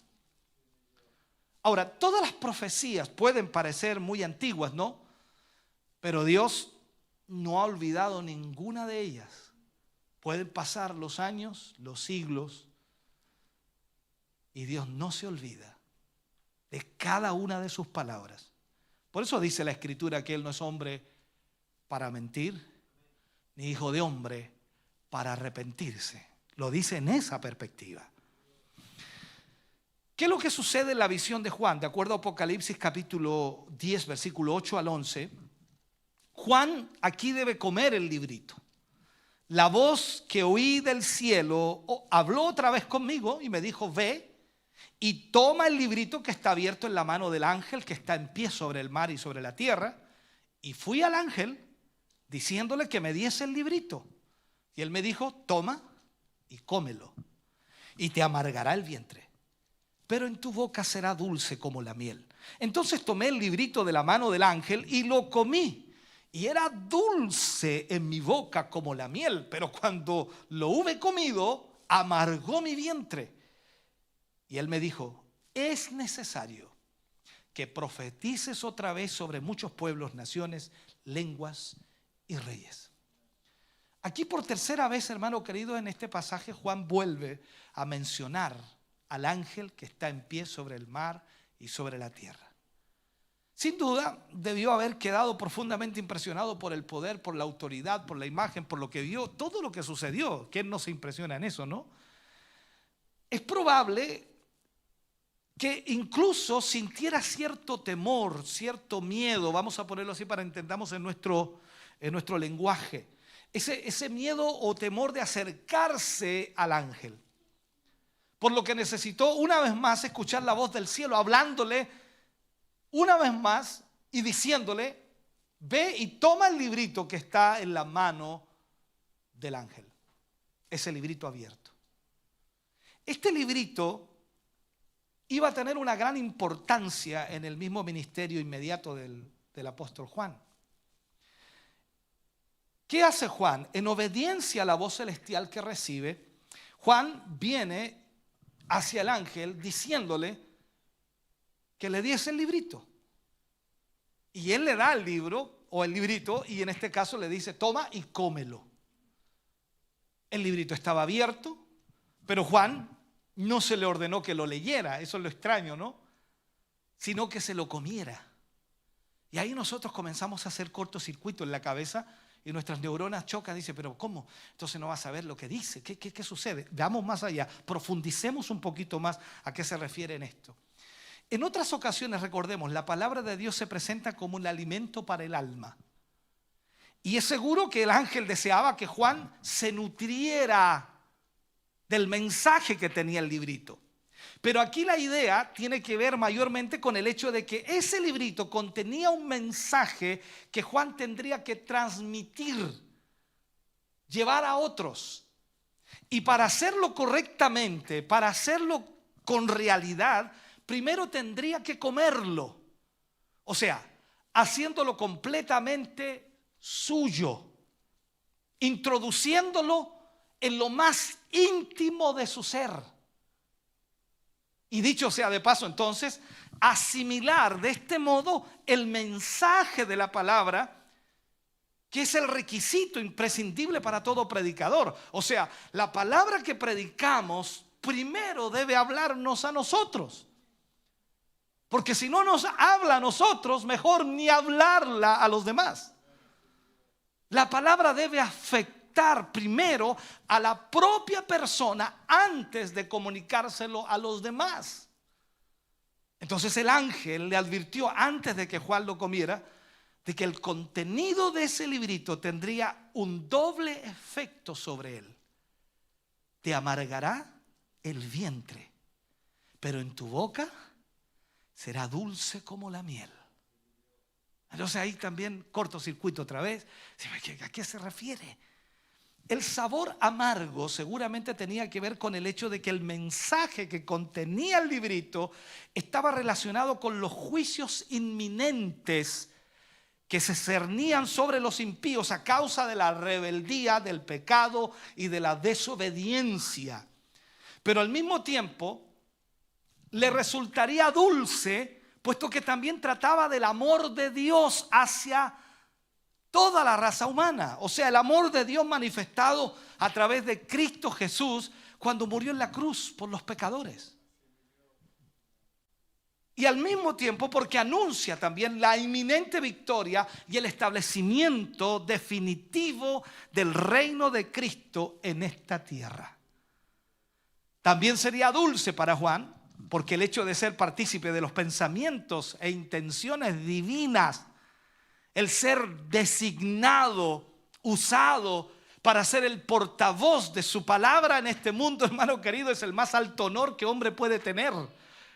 Ahora, todas las profecías pueden parecer muy antiguas, ¿no? Pero Dios no ha olvidado ninguna de ellas. Pueden pasar los años, los siglos, y Dios no se olvida de cada una de sus palabras. Por eso dice la Escritura que Él no es hombre para mentir, ni hijo de hombre para arrepentirse. Lo dice en esa perspectiva. ¿Qué es lo que sucede en la visión de Juan? De acuerdo a Apocalipsis capítulo 10, versículo 8 al 11, Juan aquí debe comer el librito. La voz que oí del cielo habló otra vez conmigo y me dijo: ve y toma el librito que está abierto en la mano del ángel que está en pie sobre el mar y sobre la tierra. Y fui al ángel diciéndole que me diese el librito. Y él me dijo: toma y cómelo, y te amargará el vientre, pero en tu boca será dulce como la miel. Entonces tomé el librito de la mano del ángel y lo comí, y era dulce en mi boca como la miel, pero cuando lo hube comido, amargó mi vientre. Y él me dijo: es necesario que profetices otra vez sobre muchos pueblos, naciones, lenguas y reyes. Aquí por tercera vez, hermano querido, en este pasaje Juan vuelve a mencionar al ángel que está en pie sobre el mar y sobre la tierra. Sin duda debió haber quedado profundamente impresionado por el poder, por la autoridad, por la imagen, por lo que vio, todo lo que sucedió. ¿Quién no se impresiona en eso, no? Es probable que incluso sintiera cierto temor, cierto miedo, vamos a ponerlo así para entendamos en nuestro lenguaje, ese miedo o temor de acercarse al ángel, por lo que necesitó una vez más escuchar la voz del cielo hablándole una vez más y diciéndole: ve y toma el librito que está en la mano del ángel, ese librito abierto. Este librito iba a tener una gran importancia en el mismo ministerio inmediato del apóstol Juan. ¿Qué hace Juan? En obediencia a la voz celestial que recibe, Juan viene hacia el ángel diciéndole que le diese el librito. Y él le da el libro o el librito, y en este caso le dice: toma y cómelo. El librito estaba abierto, pero Juan no se le ordenó que lo leyera, eso es lo extraño, ¿no? Sino que se lo comiera. Y ahí nosotros comenzamos a hacer cortocircuito en la cabeza y nuestras neuronas chocan. Dice: pero ¿cómo? Entonces no vas a saber lo que dice. ¿Qué sucede? Veamos más allá, profundicemos un poquito más a qué se refiere en esto. En otras ocasiones, recordemos, la palabra de Dios se presenta como un alimento para el alma. Y es seguro que el ángel deseaba que Juan se nutriera del mensaje que tenía el librito. Pero aquí la idea tiene que ver mayormente con el hecho de que ese librito contenía un mensaje que Juan tendría que transmitir, llevar a otros. Y para hacerlo correctamente, para hacerlo con realidad, primero tendría que comerlo. O sea, haciéndolo completamente suyo, introduciéndolo en lo más íntimo de su ser. Y dicho sea de paso, entonces, asimilar de este modo el mensaje de la palabra, que es el requisito imprescindible para todo predicador. O sea, la palabra que predicamos primero debe hablarnos a nosotros. Porque si no nos habla a nosotros, mejor ni hablarla a los demás. La palabra debe afectar primero a la propia persona antes de comunicárselo a los demás. Entonces el ángel le advirtió antes de que Juan lo comiera de que el contenido de ese librito tendría un doble efecto sobre él. Te amargará el vientre, pero en tu boca será dulce como la miel. Entonces ahí también cortocircuito otra vez. ¿A qué se refiere? El sabor amargo seguramente tenía que ver con el hecho de que el mensaje que contenía el librito estaba relacionado con los juicios inminentes que se cernían sobre los impíos a causa de la rebeldía, del pecado y de la desobediencia. Pero al mismo tiempo le resultaría dulce, puesto que también trataba del amor de Dios hacia toda la raza humana. O sea, el amor de Dios manifestado a través de Cristo Jesús cuando murió en la cruz por los pecadores. Y al mismo tiempo porque anuncia también la inminente victoria y el establecimiento definitivo del reino de Cristo en esta tierra. También sería dulce para Juan, porque el hecho de ser partícipe de los pensamientos e intenciones divinas, el ser designado, usado para ser el portavoz de su palabra en este mundo, hermano querido, es el más alto honor que hombre puede tener.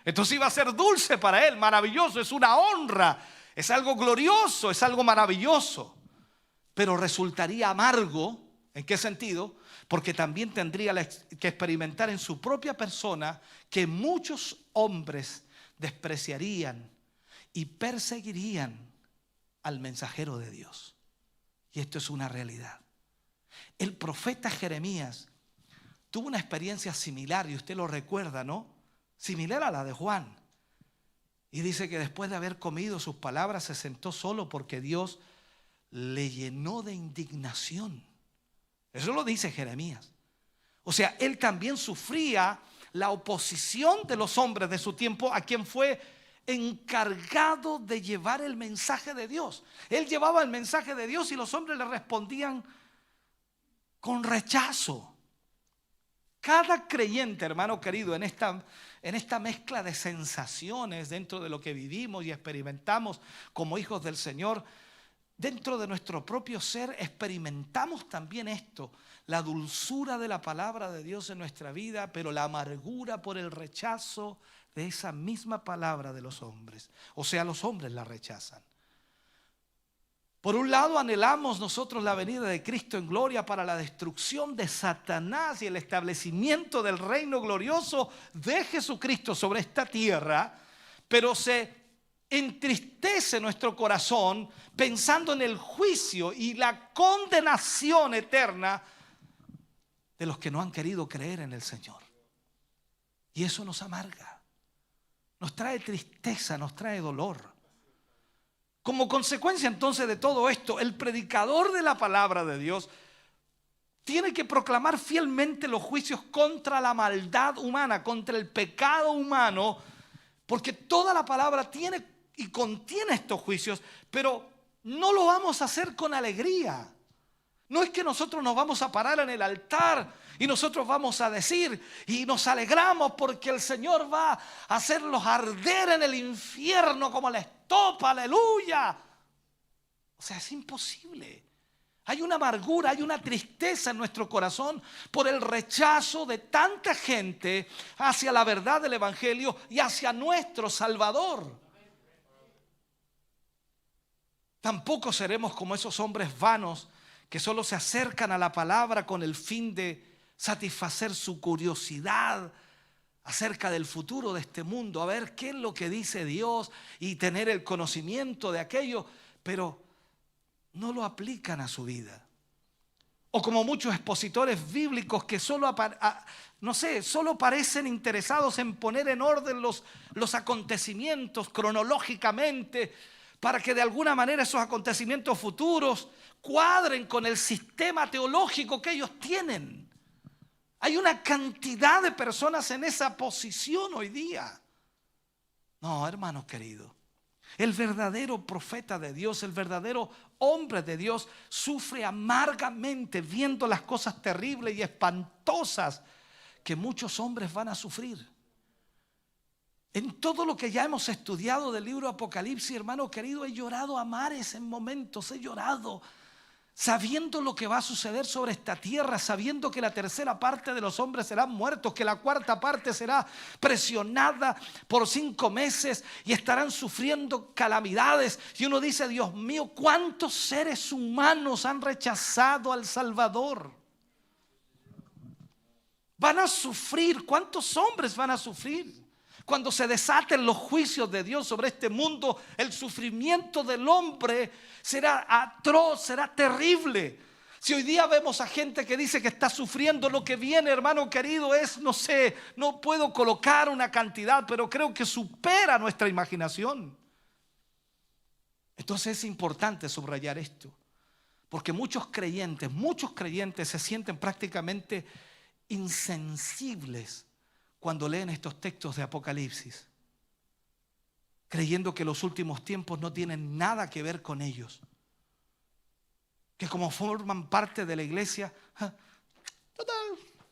Entonces iba a ser dulce para él, maravilloso, es una honra, es algo glorioso, es algo maravilloso. Pero resultaría amargo, ¿en qué sentido? Porque también tendría que experimentar en su propia persona que muchos hombres despreciarían y perseguirían al mensajero de Dios. Y esto es una realidad. El profeta Jeremías tuvo una experiencia similar, y usted lo recuerda, ¿no? Similar a la de Juan. Y dice que después de haber comido sus palabras se sentó solo porque Dios le llenó de indignación. Eso lo dice Jeremías. O sea, él también sufría la oposición de los hombres de su tiempo, a quien fue encargado de llevar el mensaje de Dios. Él llevaba el mensaje de Dios y los hombres le respondían con rechazo. Cada creyente, hermano querido, en esta mezcla de sensaciones dentro de lo que vivimos y experimentamos como hijos del Señor, dentro de nuestro propio ser experimentamos también esto, la dulzura de la palabra de Dios en nuestra vida, pero la amargura por el rechazo de esa misma palabra de los hombres. O sea, los hombres la rechazan. Por un lado, anhelamos nosotros la venida de Cristo en gloria para la destrucción de Satanás y el establecimiento del reino glorioso de Jesucristo sobre esta tierra, pero se entristece nuestro corazón pensando en el juicio y la condenación eterna de los que no han querido creer en el Señor. Y eso nos amarga, nos trae tristeza, nos trae dolor. Como consecuencia entonces de todo esto, el predicador de la palabra de Dios tiene que proclamar fielmente los juicios contra la maldad humana, contra el pecado humano, porque toda la palabra tiene y contiene estos juicios, pero no lo vamos a hacer con alegría. No es que nosotros nos vamos a parar en el altar y nosotros vamos a decir y nos alegramos porque el Señor va a hacerlos arder en el infierno como la estopa, aleluya. O sea, es imposible. Hay una amargura, hay una tristeza en nuestro corazón por el rechazo de tanta gente hacia la verdad del Evangelio y hacia nuestro Salvador. Tampoco seremos como esos hombres vanos que solo se acercan a la palabra con el fin de satisfacer su curiosidad acerca del futuro de este mundo, a ver qué es lo que dice Dios y tener el conocimiento de aquello, pero no lo aplican a su vida. O como muchos expositores bíblicos que solo parecen interesados en poner en orden los acontecimientos cronológicamente para que de alguna manera esos acontecimientos futuros cuadren con el sistema teológico que ellos tienen. Hay una cantidad de personas en esa posición hoy día. No, hermano querido. El verdadero profeta de Dios, el verdadero hombre de Dios, sufre amargamente viendo las cosas terribles y espantosas que muchos hombres van a sufrir. En todo lo que ya hemos estudiado del libro Apocalipsis, hermano querido, he llorado a mares en momentos, he llorado sabiendo lo que va a suceder sobre esta tierra, sabiendo que la tercera parte de los hombres serán muertos, que la cuarta parte será presionada por 5 meses y estarán sufriendo calamidades. Y uno dice, Dios mío, ¿cuántos seres humanos han rechazado al Salvador? Van a sufrir, ¿cuántos hombres van a sufrir? Cuando se desaten los juicios de Dios sobre este mundo, el sufrimiento del hombre será atroz, será terrible. Si hoy día vemos a gente que dice que está sufriendo, lo que viene, hermano querido, es, no sé, no puedo colocar una cantidad, pero creo que supera nuestra imaginación. Entonces es importante subrayar esto, porque muchos creyentes se sienten prácticamente insensibles cuando leen estos textos de Apocalipsis, creyendo que los últimos tiempos no tienen nada que ver con ellos, que como forman parte de la iglesia, total,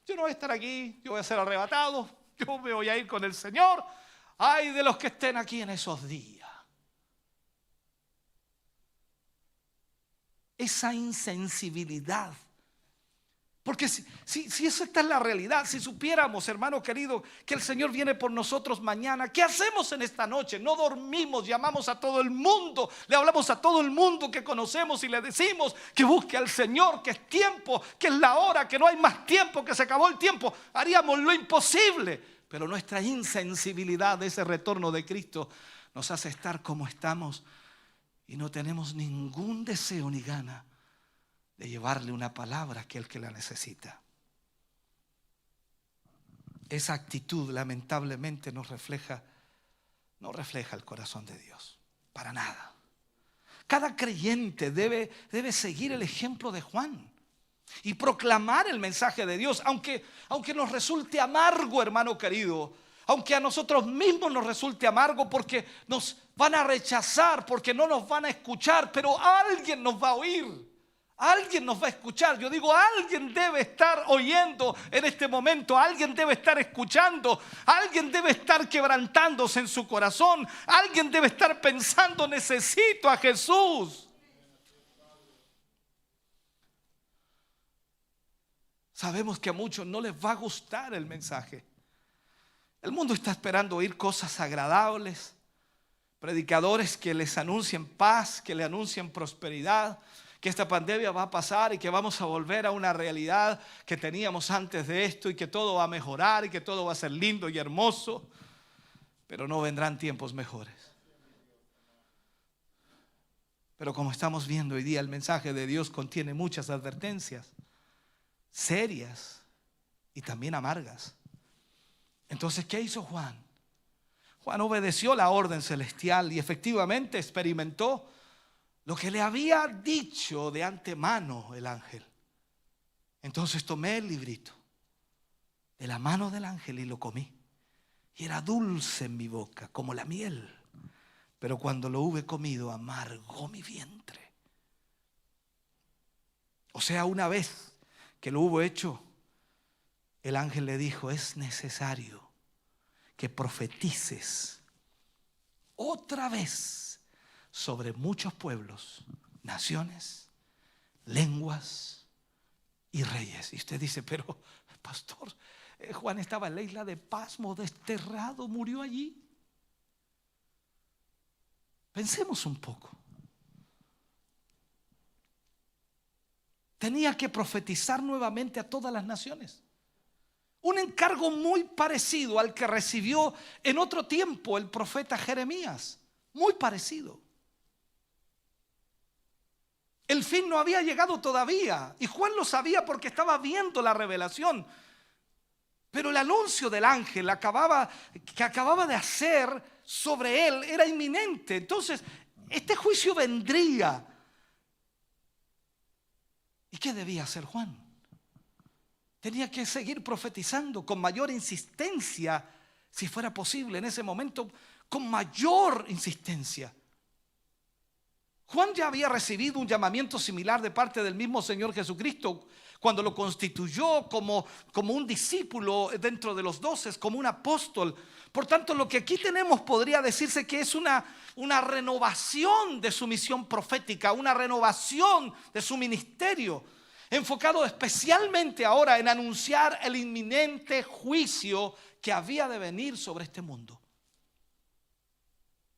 yo no voy a estar aquí, yo voy a ser arrebatado, yo me voy a ir con el Señor. Ay de los que estén aquí en esos días. Esa insensibilidad. Porque si eso está en la realidad, si supiéramos, hermano querido, que el Señor viene por nosotros mañana, ¿qué hacemos en esta noche? No dormimos, llamamos a todo el mundo, le hablamos a todo el mundo que conocemos y le decimos que busque al Señor, que es tiempo, que es la hora, que no hay más tiempo, que se acabó el tiempo. Haríamos lo imposible, pero nuestra insensibilidad de ese retorno de Cristo nos hace estar como estamos y no tenemos ningún deseo ni gana de llevarle una palabra a aquel que la necesita. Esa actitud lamentablemente no refleja el corazón de Dios, para nada. Cada creyente debe seguir el ejemplo de Juan y proclamar el mensaje de Dios, aunque nos resulte amargo, hermano querido, aunque a nosotros mismos nos resulte amargo porque nos van a rechazar, porque no nos van a escuchar, pero alguien nos va a oír. Alguien nos va a escuchar. Yo digo, alguien debe estar oyendo en este momento. Alguien debe estar escuchando. Alguien debe estar quebrantándose en su corazón. Alguien debe estar pensando, necesito a Jesús. Sabemos que a muchos no les va a gustar el mensaje. El mundo está esperando oír cosas agradables, predicadores que les anuncien paz, que le anuncien prosperidad, que esta pandemia va a pasar y que vamos a volver a una realidad que teníamos antes de esto y que todo va a mejorar y que todo va a ser lindo y hermoso, pero no vendrán tiempos mejores. Pero como estamos viendo hoy día, el mensaje de Dios contiene muchas advertencias serias y también amargas. Entonces, ¿qué hizo Juan? Juan obedeció la orden celestial y efectivamente experimentó lo que le había dicho de antemano el ángel. Entonces tomé el librito de la mano del ángel y lo comí. Y era dulce en mi boca, como la miel. Pero cuando lo hube comido, amargó mi vientre. O sea, una vez que lo hubo hecho, el ángel le dijo, es necesario que profetices otra vez sobre muchos pueblos, naciones, lenguas y reyes. Y usted dice, pero pastor, Juan estaba en la isla de Pasmo, desterrado, murió allí. Pensemos un poco. Tenía que profetizar nuevamente a todas las naciones. Un encargo muy parecido al que recibió en otro tiempo el profeta Jeremías. Muy parecido. El fin no había llegado todavía y Juan lo sabía porque estaba viendo la revelación. Pero el anuncio del ángel que acababa de hacer sobre él era inminente. Entonces, este juicio vendría. ¿Y qué debía hacer Juan? Tenía que seguir profetizando con mayor insistencia, si fuera posible en ese momento, con mayor insistencia. Juan ya había recibido un llamamiento similar de parte del mismo Señor Jesucristo cuando lo constituyó como un discípulo dentro de los 12, como un apóstol. Por tanto, lo que aquí tenemos podría decirse que es una renovación de su misión profética, una renovación de su ministerio, enfocado especialmente ahora en anunciar el inminente juicio que había de venir sobre este mundo.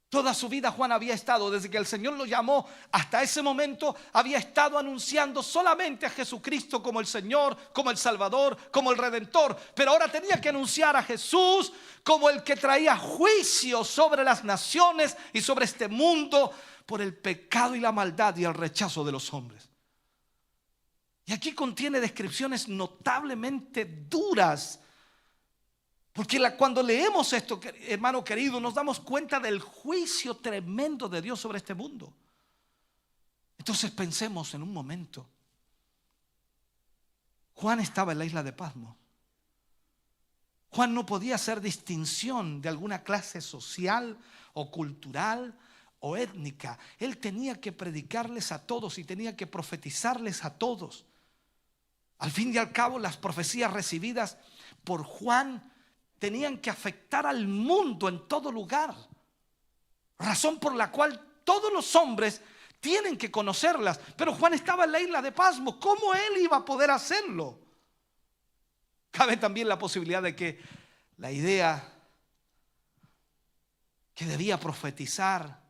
Toda su vida Juan había estado, desde que el Señor lo llamó hasta ese momento, había estado anunciando solamente a Jesucristo como el Señor, como el Salvador, como el Redentor. Pero ahora tenía que anunciar a Jesús como el que traía juicio sobre las naciones y sobre este mundo por el pecado y la maldad y el rechazo de los hombres. Y aquí contiene descripciones notablemente duras. Porque cuando leemos esto, hermano querido, nos damos cuenta del juicio tremendo de Dios sobre este mundo. Entonces pensemos en un momento. Juan estaba en la isla de Patmos. Juan no podía hacer distinción de alguna clase social o cultural o étnica. Él tenía que predicarles a todos y tenía que profetizarles a todos. Al fin y al cabo, las profecías recibidas por Juan tenían que afectar al mundo en todo lugar, razón por la cual todos los hombres tienen que conocerlas. Pero Juan estaba en la isla de Patmos. ¿Cómo él iba a poder hacerlo? Cabe también la posibilidad de que la idea que debía profetizar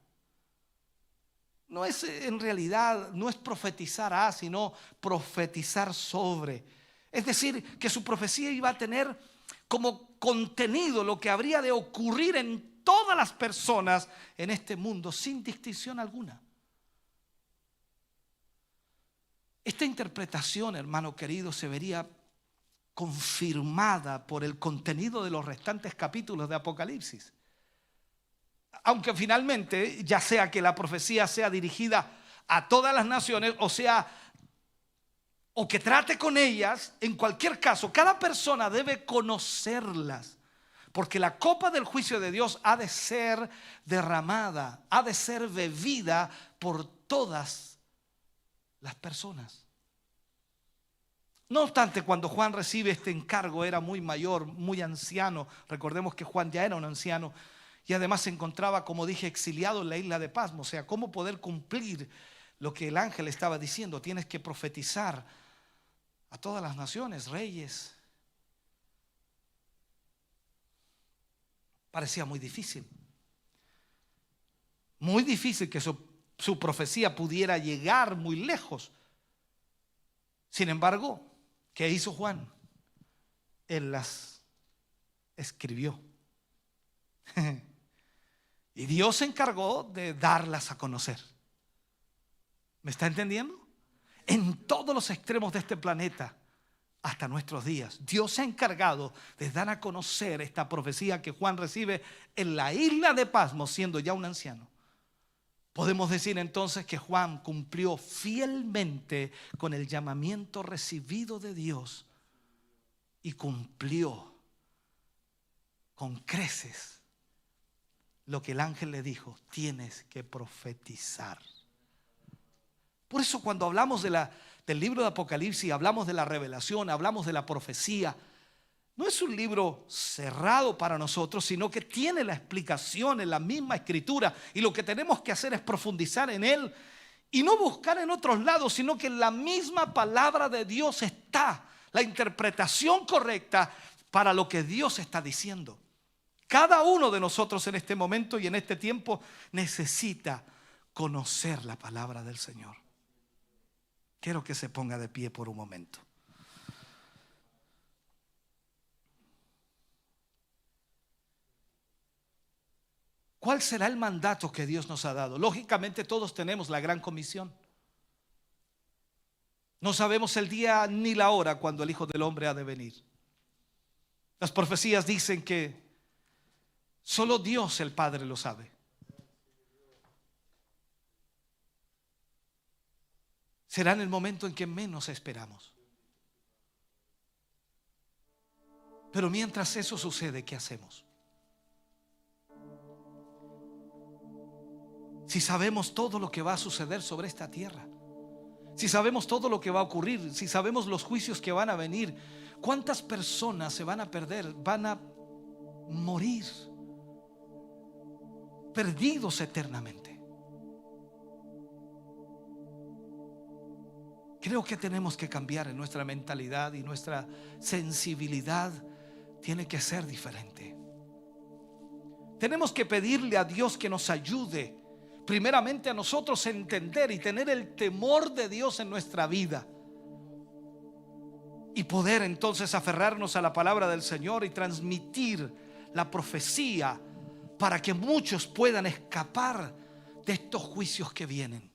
no es en realidad, no es profetizar a, sino profetizar sobre. Es decir, que su profecía iba a tener como contenido lo que habría de ocurrir en todas las personas en este mundo, sin distinción alguna. Esta interpretación, hermano querido, se vería confirmada por el contenido de los restantes capítulos de Apocalipsis. Aunque finalmente, ya sea que la profecía sea dirigida a todas las naciones, o que trate con ellas, en cualquier caso, cada persona debe conocerlas, porque la copa del juicio de Dios ha de ser derramada, ha de ser bebida por todas las personas. No obstante, cuando Juan recibe este encargo era muy mayor, muy anciano. Recordemos que Juan ya era un anciano y además se encontraba, como dije, exiliado en la isla de Patmos. O sea, ¿cómo poder cumplir lo que el ángel estaba diciendo? Tienes que profetizar a todas las naciones, reyes. Parecía muy difícil. Muy difícil que su profecía pudiera llegar muy lejos. Sin embargo, ¿qué hizo Juan? Él las escribió. Y Dios se encargó de darlas a conocer. ¿Me está entendiendo? En todos los extremos de este planeta, hasta nuestros días, Dios se ha encargado de dar a conocer esta profecía que Juan recibe en la isla de Patmos, siendo ya un anciano. Podemos decir entonces que Juan cumplió fielmente con el llamamiento recibido de Dios y cumplió con creces lo que el ángel le dijo: tienes que profetizar. Por eso cuando hablamos del libro de Apocalipsis, hablamos de la revelación, hablamos de la profecía, no es un libro cerrado para nosotros, sino que tiene la explicación en la misma escritura, y lo que tenemos que hacer es profundizar en él y no buscar en otros lados, sino que en la misma palabra de Dios está la interpretación correcta para lo que Dios está diciendo. Cada uno de nosotros en este momento y en este tiempo necesita conocer la palabra del Señor. Quiero que se ponga de pie por un momento. ¿Cuál será el mandato que Dios nos ha dado? Lógicamente todos tenemos la gran comisión. No sabemos el día ni la hora cuando el Hijo del Hombre ha de venir. Las profecías dicen que solo Dios el Padre lo sabe. Será en el momento en que menos esperamos. Pero mientras eso sucede, ¿qué hacemos? Si sabemos todo lo que va a suceder sobre esta tierra, si sabemos todo lo que va a ocurrir, si sabemos los juicios que van a venir, ¿cuántas personas se van a perder? Van a morir perdidos eternamente. Creo que tenemos que cambiar en nuestra mentalidad, y nuestra sensibilidad tiene que ser diferente. Tenemos que pedirle a Dios que nos ayude primeramente a nosotros a entender y tener el temor de Dios en nuestra vida, y poder entonces aferrarnos a la palabra del Señor y transmitir la profecía para que muchos puedan escapar de estos juicios que vienen.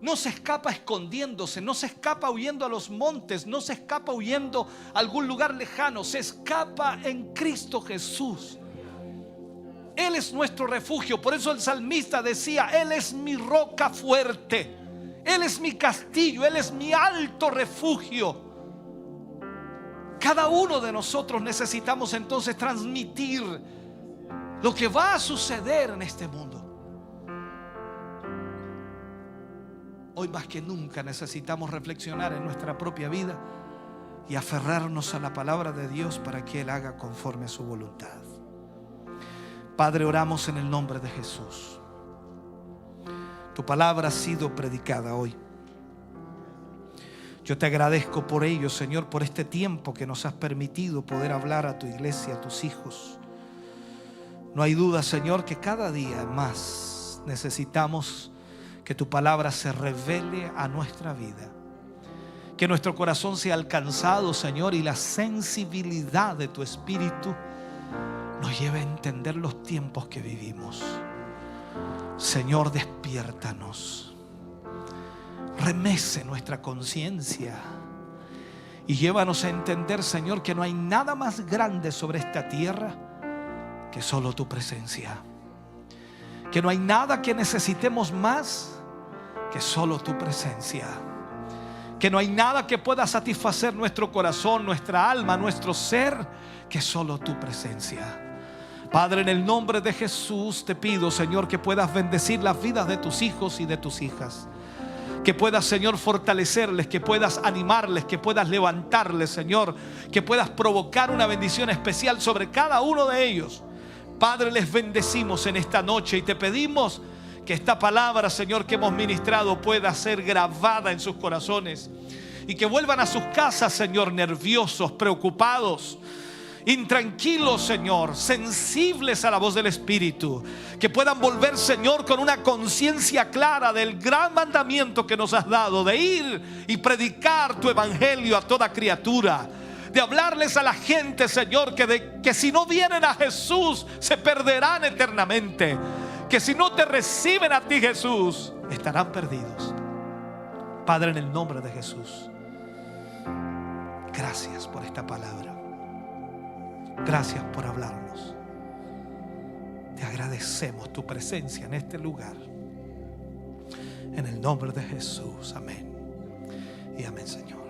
No se escapa escondiéndose, no se escapa huyendo a los montes, no se escapa huyendo a algún lugar lejano, se escapa en Cristo Jesús. Él es nuestro refugio. Por eso el salmista decía: Él es mi roca fuerte, Él es mi castillo, Él es mi alto refugio. Cada uno de nosotros necesitamos entonces transmitir lo que va a suceder en este mundo. Hoy más que nunca necesitamos reflexionar en nuestra propia vida y aferrarnos a la palabra de Dios para que Él haga conforme a su voluntad. Padre, oramos en el nombre de Jesús. Tu palabra ha sido predicada hoy. Yo te agradezco por ello, Señor, por este tiempo que nos has permitido poder hablar a tu iglesia, a tus hijos. No hay duda, Señor, que cada día más necesitamos que tu palabra se revele a nuestra vida. Que nuestro corazón sea alcanzado, Señor, y la sensibilidad de tu Espíritu nos lleve a entender los tiempos que vivimos. Señor, despiértanos. Remece nuestra conciencia y llévanos a entender, Señor, que no hay nada más grande sobre esta tierra que solo tu presencia. Que no hay nada que necesitemos más que solo tu presencia. Que no hay nada que pueda satisfacer nuestro corazón, nuestra alma, nuestro ser, que solo tu presencia. Padre, en el nombre de Jesús te pido, Señor, que puedas bendecir las vidas de tus hijos y de tus hijas. Que puedas, Señor, fortalecerles, que puedas animarles, que puedas levantarles, Señor, que puedas provocar una bendición especial sobre cada uno de ellos. Padre, les bendecimos en esta noche y te pedimos que esta palabra, Señor, que hemos ministrado pueda ser grabada en sus corazones y que vuelvan a sus casas, Señor, nerviosos, preocupados, intranquilos, Señor, sensibles a la voz del Espíritu. Que puedan volver, Señor, con una conciencia clara del gran mandamiento que nos has dado de ir y predicar tu evangelio a toda criatura. De hablarles a la gente, Señor, que si no vienen a Jesús se perderán eternamente. Que si no te reciben a ti, Jesús, estarán perdidos. Padre, en el nombre de Jesús, gracias por esta palabra. Gracias por hablarnos. Te agradecemos tu presencia en este lugar. En el nombre de Jesús, amén y amén, Señor.